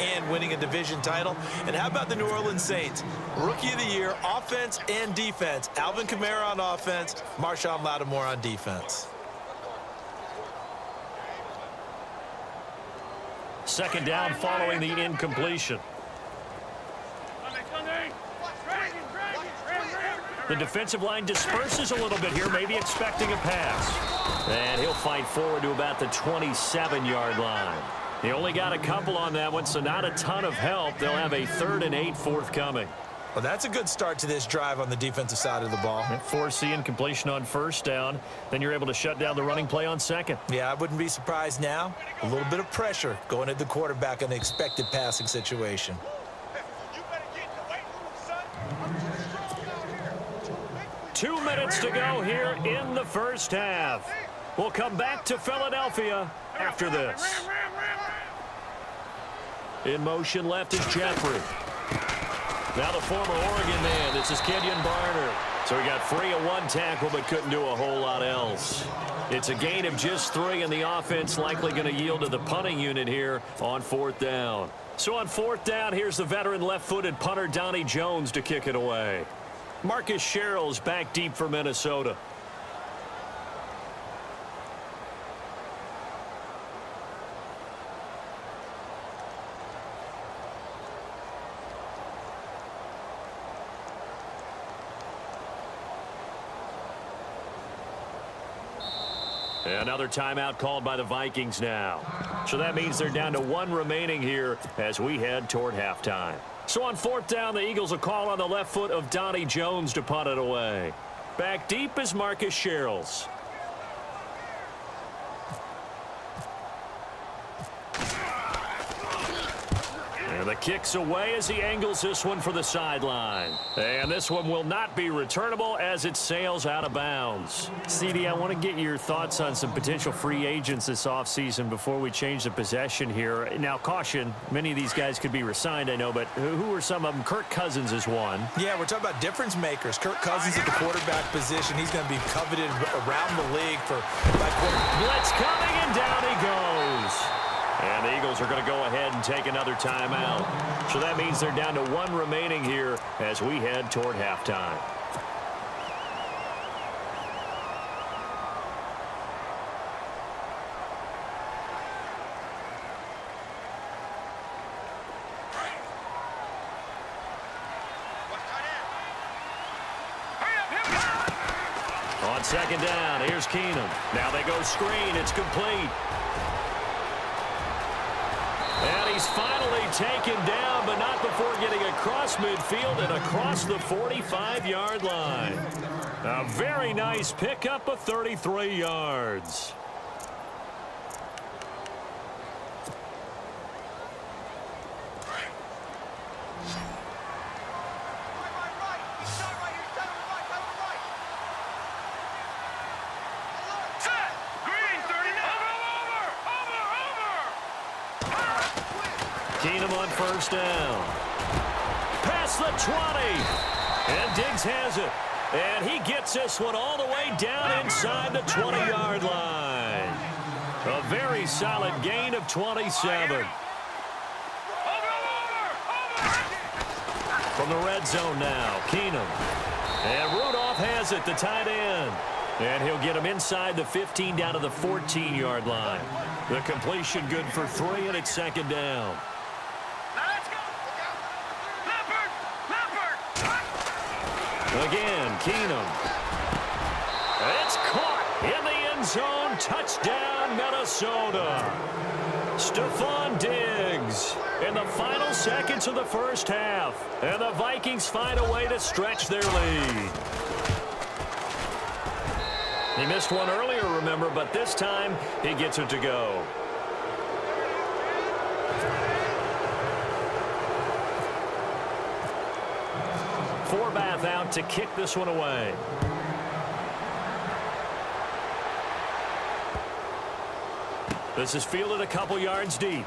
and winning a division title. And how about the New Orleans Saints? Rookie of the Year, offense and defense. Alvin Kamara on offense, Marshawn Lattimore on defense. Second down following the incompletion. The defensive line disperses a little bit here, maybe expecting a pass. And he'll fight forward to about the 27-yard line. He only got a couple on that one, so not a ton of help. They'll have a 3rd and 8 forthcoming. Well, that's a good start to this drive on the defensive side of the ball. Force the incompletion on first down. Then you're able to shut down the running play on second. Yeah, I wouldn't be surprised now. A little bit of pressure going at the quarterback in an expected passing situation. 2 minutes to go here in the first half. We'll come back to Philadelphia after this. In motion left is Jeffrey. Now the former Oregon man. This is Kenyon Barner. So he got free of one tackle but couldn't do a whole lot else. It's a gain of just 3, and the offense likely going to yield to the punting unit here on 4th down. So on 4th down, here's the veteran left-footed punter Donnie Jones to kick it away. Marcus Sherrill's back deep for Minnesota. Another timeout called by the Vikings now. So that means they're down to 1 remaining here as we head toward halftime. So on 4th down, the Eagles will call on the left foot of Donnie Jones to punt it away. Back deep is Marcus Sherrills. And the kick's away as he angles this one for the sideline. And this one will not be returnable as it sails out of bounds. CD, I want to get your thoughts on some potential free agents this offseason before we change the possession here. Now, caution, many of these guys could be re-signed, I know, but who are some of them? Kirk Cousins is one. Yeah, we're talking about difference makers. Kirk Cousins at the quarterback position. He's going to be coveted around the league for blitz coming, and down he goes. And the Eagles are going to go ahead and take another timeout. So that means they're down to 1 remaining here as we head toward halftime. On second down, here's Keenum. Now they go screen. It's complete. And he's finally taken down, but not before getting across midfield and across the 45-yard line. A very nice pickup of 33 yards. Keenum on first down. Past the 20. And Diggs has it. And he gets this one all the way down inside the 20-yard line. A very solid gain of 27. From the red zone now, Keenum. And Rudolph has it, the tight end. And he'll get him inside the 15 down to the 14-yard line. The completion good for 3, and it's second down. Again, Keenum. It's caught in the end zone. Touchdown, Minnesota. Stephon Diggs in the final seconds of the first half. And the Vikings find a way to stretch their lead. He missed one earlier, remember, but this time he gets it to go. Forbath out to kick this one away. This is fielded a couple yards deep.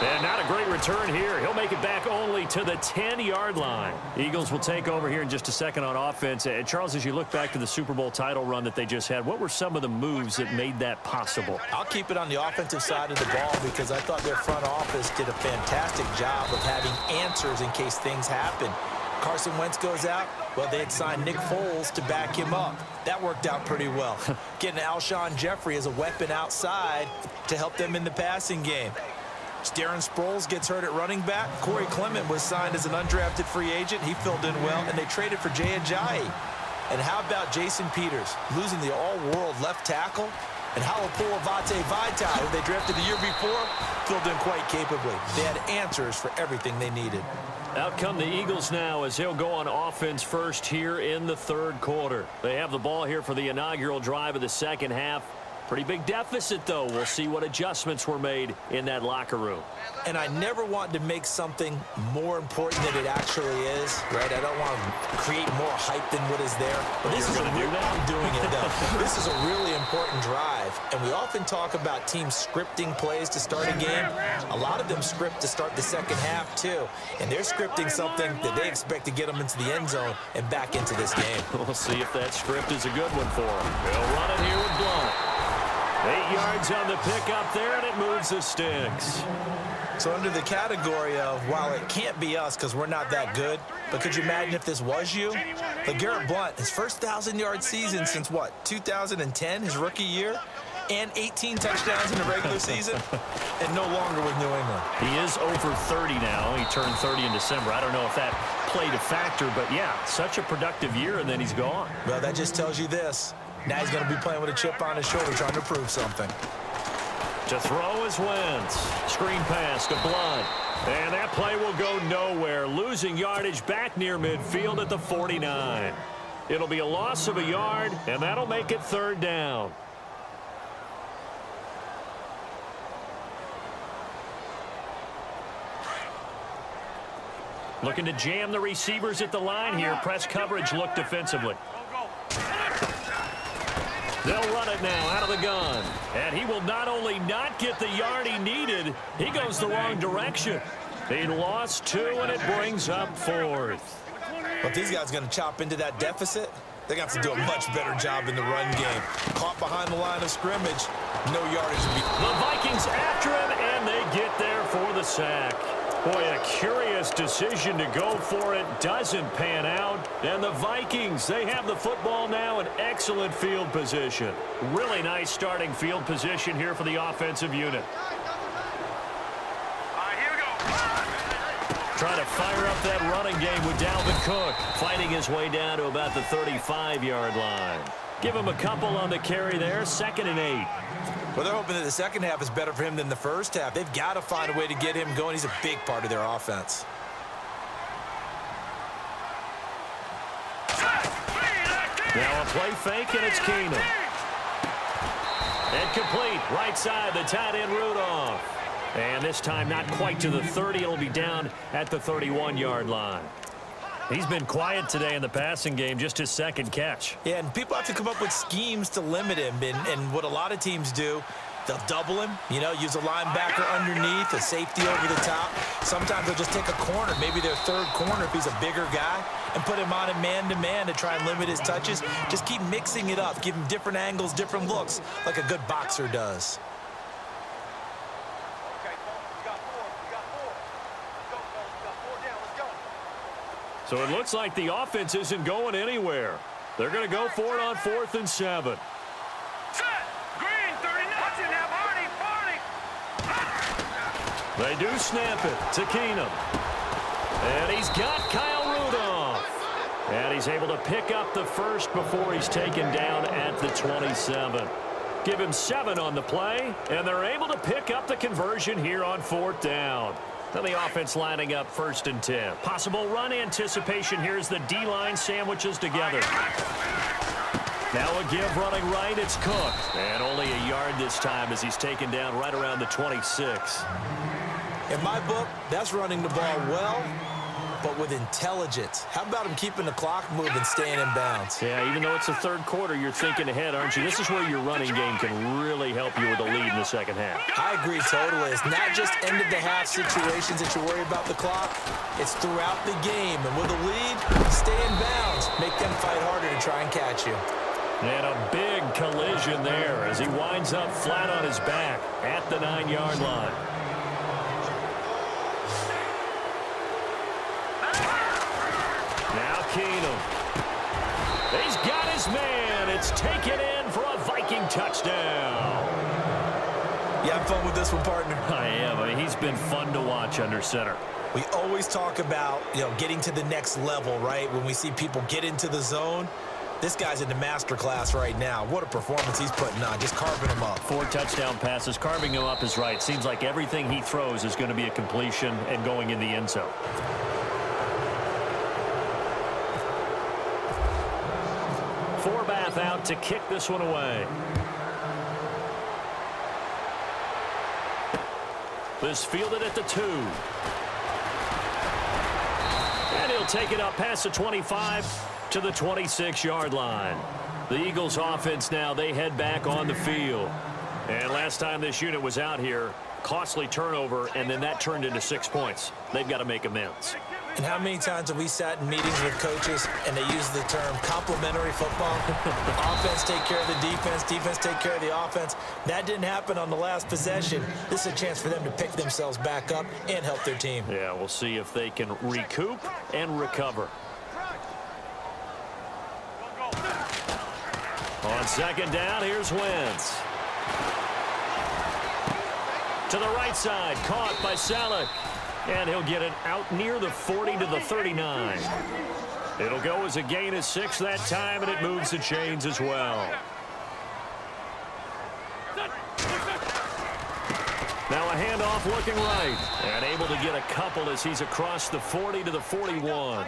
And not a great return here. He'll make it back only to the 10-yard line. Eagles will take over here in just a second on offense. And Charles, as you look back to the Super Bowl title run that they just had, what were some of the moves that made that possible? I'll keep it on the offensive side of the ball because I thought their front office did a fantastic job of having answers in case things happen. Carson Wentz goes out. Well, they had signed Nick Foles to back him up. That worked out pretty well. Getting Alshon Jeffrey as a weapon outside to help them in the passing game. Darren Sproles gets hurt at running back. Corey Clement was signed as an undrafted free agent. He filled in well, and they traded for Jay Ajayi. And how about Jason Peters losing the all-world left tackle? And Halapoulivaati Vaitai, who they drafted the year before, filled in quite capably. They had answers for everything they needed. Out come the Eagles now as they'll go on offense first here in the third quarter. They have the ball here for the inaugural drive of the second half. Pretty big deficit, though. We'll see what adjustments were made in that locker room. And I never want to make something more important than it actually is, right? I don't want to create more hype than what is there. But this is I'm doing it, though. This is a really important drive. And we often talk about teams scripting plays to start a game. A lot of them script to start the second half, too. And they're scripting something that they expect to get them into the end zone and back into this game. We'll see if that script is a good one for them. They'll run it here with Blunt. 8 yards on the pickup there, and it moves the sticks. So under the category of, while it can't be us because we're not that good, but could you imagine if this was you? LeGarrette Blount, his first 1,000-yard season since, what, 2010, his rookie year? And 18 touchdowns in the regular season, and no longer with New England. He is over 30 now. He turned 30 in December. I don't know if that played a factor, but, yeah, such a productive year, and then he's gone. Well, that just tells you this. Now he's going to be playing with a chip on his shoulder trying to prove something. To throw is Wentz. Screen pass to Blunt. And that play will go nowhere. Losing yardage back near midfield at the 49. It'll be a loss of a yard, and that'll make it third down. Looking to jam the receivers at the line here. Press coverage look defensively. They'll run it now out of the gun. And he will not only not get the yard he needed, he goes the wrong direction. He lost 2, and it brings up 4th. But these guys are going to chop into that deficit. They're going to have to do a much better job in the run game. Caught behind the line of scrimmage, no yardage. The Vikings after him, and they get there for the sack. Boy, a curious decision to go for it. Doesn't pan out. And the Vikings, they have the football now in excellent field position. Really nice starting field position here for the offensive unit. Trying to fire up that running game with Dalvin Cook. Fighting his way down to about the 35-yard line. Give him a couple on the carry there. 2nd and 8. Well, they're hoping that the second half is better for him than the first half. They've got to find a way to get him going. He's a big part of their offense. Now a play fake, and it's Keenum. And complete. Right side, the tight end Rudolph. And this time not quite to the 30. It'll be down at the 31-yard line. He's been quiet today in the passing game, just his 2nd catch. Yeah, and people have to come up with schemes to limit him. And what a lot of teams do, they'll double him, you know, use a linebacker underneath, a safety over the top. Sometimes they'll just take a corner, maybe their 3rd corner if he's a bigger guy, and put him on a man-to-man to try and limit his touches. Just keep mixing it up, give him different angles, different looks, like a good boxer does. So it looks like the offense isn't going anywhere. They're going to go for it on 4th and 7. They do snap it to Keenum. And he's got Kyle Rudolph. And he's able to pick up the first before he's taken down at the 27. Give him 7 on the play, and they're able to pick up the conversion here on 4th down. Then the offense lining up 1st and 10. Possible run anticipation here as the D-line sandwiches together. Now a give running right, it's Cook. And only a yard this time as he's taken down right around the 26. In my book, that's running the ball well but with intelligence. How about him keeping the clock moving, staying in bounds? Yeah, even though it's the third quarter, you're thinking ahead, aren't you? This is where your running game can really help you with a lead in the second half. I agree totally. It's not just end-of-the-half situations that you worry about the clock. It's throughout the game. And with a lead, stay in bounds. Make them fight harder to try and catch you. And a big collision there as he winds up flat on his back at the 9-yard line. Now Keenum. He's got his man. It's taken in for a Viking touchdown. You have fun with this one, partner? I am. I mean, he's been fun to watch under center. We always talk about, getting to the next level, right? When we see people get into the zone, this guy's in the master class right now. What a performance he's putting on, just carving them up. 4 touchdown passes. Carving him up is right. Seems like everything he throws is going to be a completion and going in the end zone. Forbath out to kick this one away. This fielded at the 2. And he'll take it up past the 25 to the 26-yard line. The Eagles offense now, they head back on the field. And last time this unit was out here, costly turnover, and then that turned into 6 points. They've got to make amends. And how many times have we sat in meetings with coaches and they use the term complementary football? Offense take care of the defense, defense take care of the offense. That didn't happen on the last possession. This is a chance for them to pick themselves back up and help their team. Yeah, we'll see if they can recoup and recover. On second down, here's Wentz. To the right side, caught by Salek. And he'll get it out near the 40 to the 39. It'll go as a gain of 6 that time, and it moves the chains as well. Now a handoff looking right. And able to get a couple as he's across the 40 to the 41.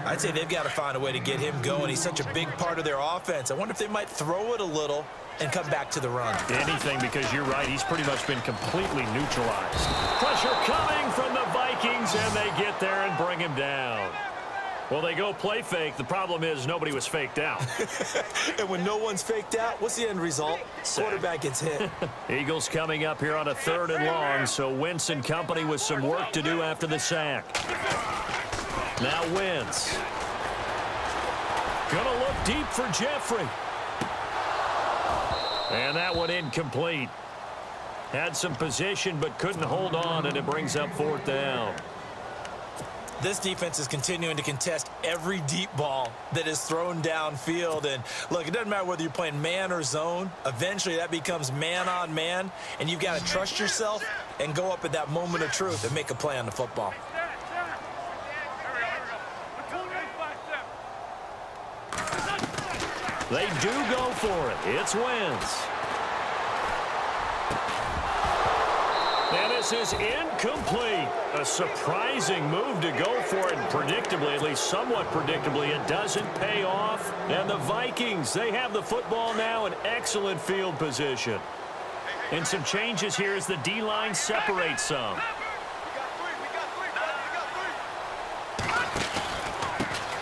I'd say they've got to find a way to get him going. He's such a big part of their offense. I wonder if they might throw it a little and come back to the run. Anything, because you're right. He's pretty much been completely neutralized. Pressure coming from the Vikings, and they get there and bring him down. Well, they go play fake. The problem is nobody was faked out. And when no one's faked out, what's the end result? Quarterback gets hit. Eagles coming up here on a 3rd and long, so Wentz and company with some work to do after the sack. Now Wentz. Gonna look deep for Jeffrey. And that one incomplete. Had some position but couldn't hold on, and it brings up 4th down. This defense is continuing to contest every deep ball that is thrown downfield. And look, it doesn't matter whether you're playing man or zone. Eventually that becomes man on man, and you've got to trust yourself and go up at that moment of truth and make a play on the football. They do go for it. It's Wentz. And this is incomplete. A surprising move to go for it. Predictably, at least somewhat predictably, it doesn't pay off. And the Vikings, they have the football now in excellent field position. And some changes here as the D-line separates some.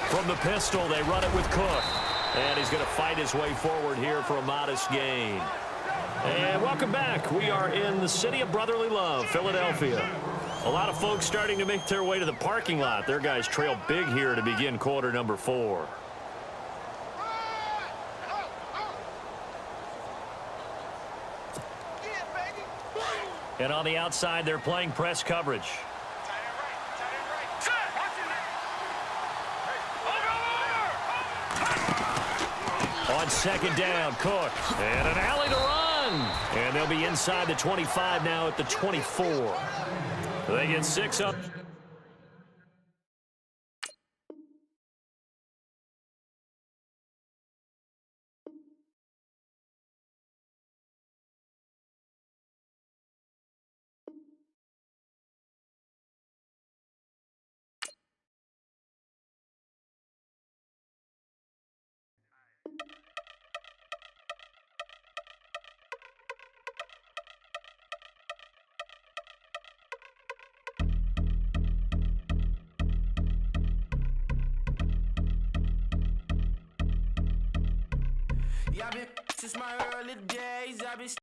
From the pistol, they run it with Cook. And he's going to fight his way forward here for a modest gain. And welcome back. We are in the city of brotherly love, Philadelphia. A lot of folks starting to make their way to the parking lot. Their guys trail big here to begin quarter number 4. And on the outside, they're playing press coverage. On second down, Cook. And an alley to run. And they'll be inside the 25 now at the 24. They get 6 up. Yeah, I've been since my early days. I've been